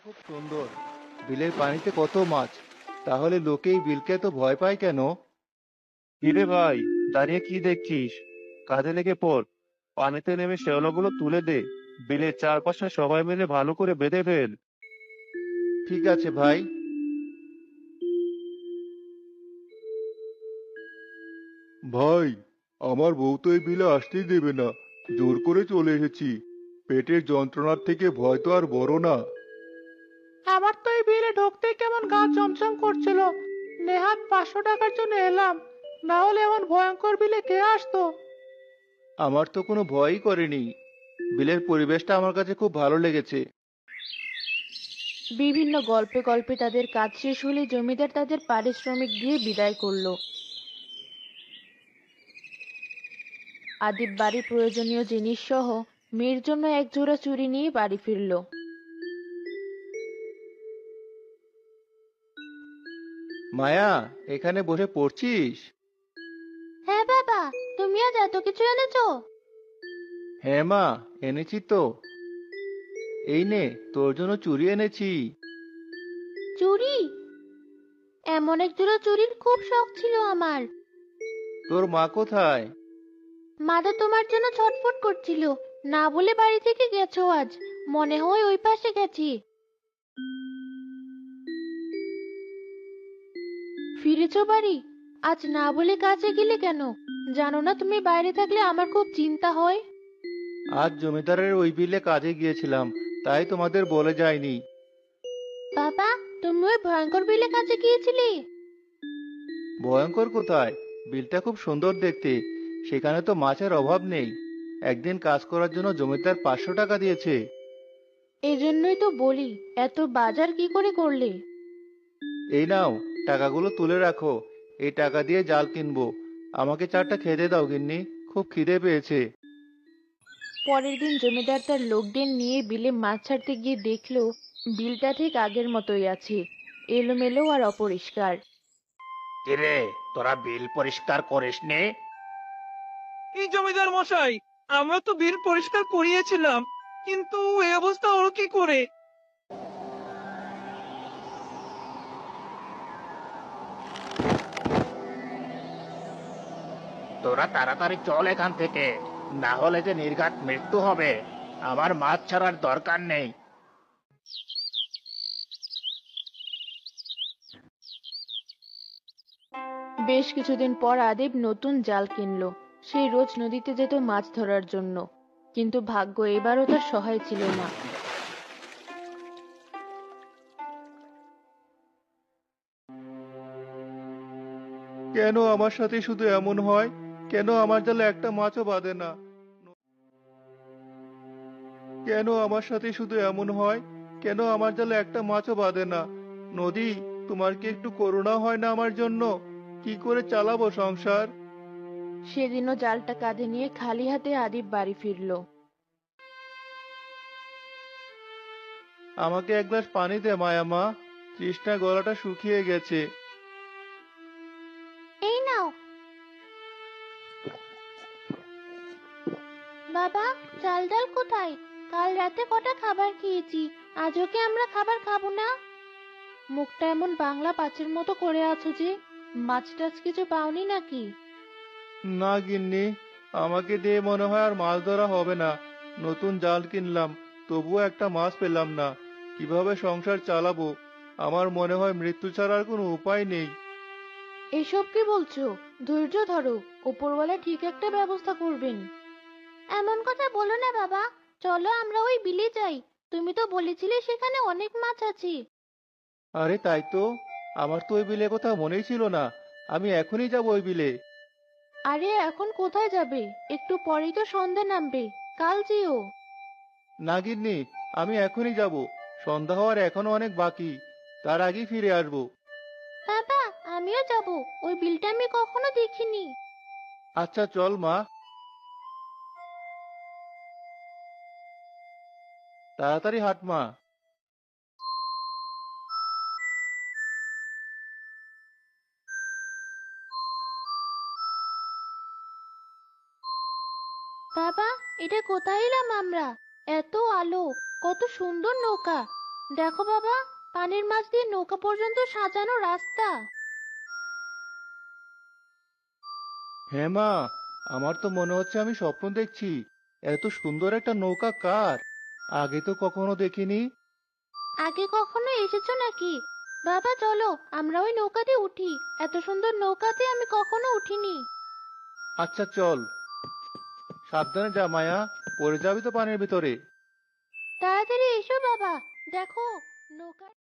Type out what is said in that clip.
খুব সুন্দর। বিলের পানিতে কত মাছ। তাহলে লোকে এই বিলকে এত ভয় পায় কেন? কিরে ভাই, দাঁড়িয়ে কি দেখছিস? কাজে লেগে পড়। পানিতে নেমে শ্যাওলাগুলো তুলে দে। বিলের চারপাশে সবাই মিলে ভালো করে বেঁধে ফেল। ঠিক আছে ভাই। ভাই, আমার বউ তো এই বিলে আসতেই দেবে না। জোর করে চলে এসেছি। পেটের যন্ত্রণার থেকে ভয় তো আর বড় না। আমার তো এই বিলে ঢুকতেই কেমন গা চমচম করছিল। নেহাত 500 টাকার জন্য এলাম, না হলে এমন ভয়ঙ্কর বিলে কে আসতো। আমার তো কোনো ভয়ই করেনি। বিলের পরিবেশটা আমার কাছে খুব ভালো লেগেছে। বিভিন্ন গল্পে গল্পে তাদের কাজ শেষ হলে জমিদার তাদের পারিশ্রমিক দিয়ে বিদায় করলো। আদিব বাড়ির প্রয়োজনীয় জিনিস সহ মেয়ের জন্য এক জোড়া চুড়ি নিয়ে বাড়ি ফিরল। মায়া, এখানে বসে পড়ছিস? হ্যাঁ বাবা, তুমি আজ এত কিছু এনেছো? হ্যাঁ মা, এনেছি তো। এই নে, তোর জন্য চুড়ি এনেছি। চুড়ি? এমন এক জোড়া চুড়ির খুব শখ ছিল আমার। তোর মা কোথায়? মা তো তোমার জন্য ছটফট করছিল, না বলে বাড়ি থেকে গেছো আজ। মনে হয় ওই পাশে গেছি। ফিরেছো বাড়ি? আজ না বলে কাজে গেলে কেন? জানো না তুমি বাইরে থাকলে আমার খুব চিন্তা হয়। আজ জমিদারের ওই বিলে কাজে গিয়েছিলাম, তাই তোমাদের বলে যায়নি। বাবা, তুমি ওই ভয়ঙ্কর বিলে কাজে গিয়েছিলে? ভয়ঙ্কর কোথায়? বিলটা খুব সুন্দর দেখতে। সেখানে তো মাছের অভাব নেই। একদিন কাজ করার জন্য জমিদার 500 টাকা দিয়েছে। এজন্যই তো বলি, এত বাজার কি করে করলে? এই নাও, টাকাগুলো তুলে রাখো। এই টাকা দিয়ে জাল কিনবো। আমাকে চারটা খেতে দাও গিন্নি, খুব খিদে পেয়েছে। পরের দিন জমিদার তার লোকদের নিয়ে বিলে মাছ ছাড়তে গিয়ে দেখলো বিলটা ঠিক আগের মতোই আছে, এলোমেলো আর অপরিষ্কার। কিরে, তোরা বিল পরিষ্কার করিস নে? এই জমিদার মশাই, আমরা তো বিল পরিষ্কার করিয়েছিলাম, কিন্তু এই অবস্থা হলো কি করে? তোরা তাড়াতাড়ি চল এখান থেকে, না হলে যে নির্ঘাত মৃত্যু হবে। আমার মাছ ছাড়ার দরকার নেই। বেশ কিছুদিন পর আদিব নতুন জাল কিনলো। সে রোজ নদীতে যেত মাছ ধরার জন্য, কিন্তু ভাগ্য এবারও তার সহায় ছিল না। কেন আমার সাথে শুধু এমন হয়? কেন আমার জালে একটা মাছও বাঁধে না? কেন আমার সাথে শুধু এমন হয়? কেন আমার জালে একটা মাছও বাঁধে না? নদী, তোমার কি একটু করুণা হয় না আমার জন্য? কি করে চালাবো সংসার? সেদিনও জালটা কাঁধে নিয়ে খালি হাতে আদিব বাড়ি ফিরল। আমাকে এক গ্লাস পানি দে মায়া মা। তৃষ্ণা গলাটা শুকিয়ে গেছে। এই নাও বাবা। চাল ডাল কোথায়? কাল রাতে কটা খাবার খেয়েছি, আজও কি আমরা খাবার খাবো না? মুখটা এমন বাংলা পাঁচের মতো করে আছো যে, মাছ টাছ কিছু পাওনি নাকি? না গিন্নি, আমাকে দিয়ে মনে হয় আর মাছ ধরা হবে না। নতুন জাল কিনলাম, তবুও একটা মাছ পেলাম না। কিভাবে সংসার চালাবো? আমার মনে হয় মৃত্যু ছাড়া আর কোনো উপায় নেই। এসব কি বলছো? ধৈর্য ধরো, উপরওয়ালা ঠিক একটা ব্যবস্থা করবেন। এমন কথা বলো না বাবা, চলো আমরা ওই বিলে যাই। তুমি তো বলেছিলে সেখানে অনেক মাছ আছে। আরে তাই তো, আমার তো ওই বিলে কোথাও মনেই ছিল না। আমি এখনই যাবো ওই বিলে। আরে এখন কোথায় যাবে? একটু পরেই তো সন্ধ্যা নামবে, কাল যেও। না গিন্নি, আমি এখনই যাব। সন্ধ্যা হওয়ার এখনো অনেক বাকি। তার আগেই ফিরে আসবো। বাবা, আমিও যাব। ওই বিলটা আমি কখনো দেখিনি। আচ্ছা চল মা, তাড়াতাড়ি হাঁট মা। বাবা, এটা কোথায় এলাম আমরা? এত আলো, কত সুন্দর নৌকা। দেখো বাবা, পানির মাছ দিয়ে নৌকা পর্যন্ত সাজানো রাস্তা। হ্যাঁ মা, আমার তো মনে হচ্ছে আমি স্বপ্ন দেখছি। এত সুন্দর একটা নৌকা কার? আগে তো কখনো দেখিনি। আগে কখনো এসেছো নাকি? বাবা চলো, আমরা ওই নৌকাতে উঠি। এত সুন্দর নৌকাতে আমি কখনো উঠিনি। আচ্ছা চল। সাবধানে যা মায়া, পড়ে যাবি তো পানির ভিতরে। তাড়াতাড়ি এসো বাবা, দেখো নৌকা।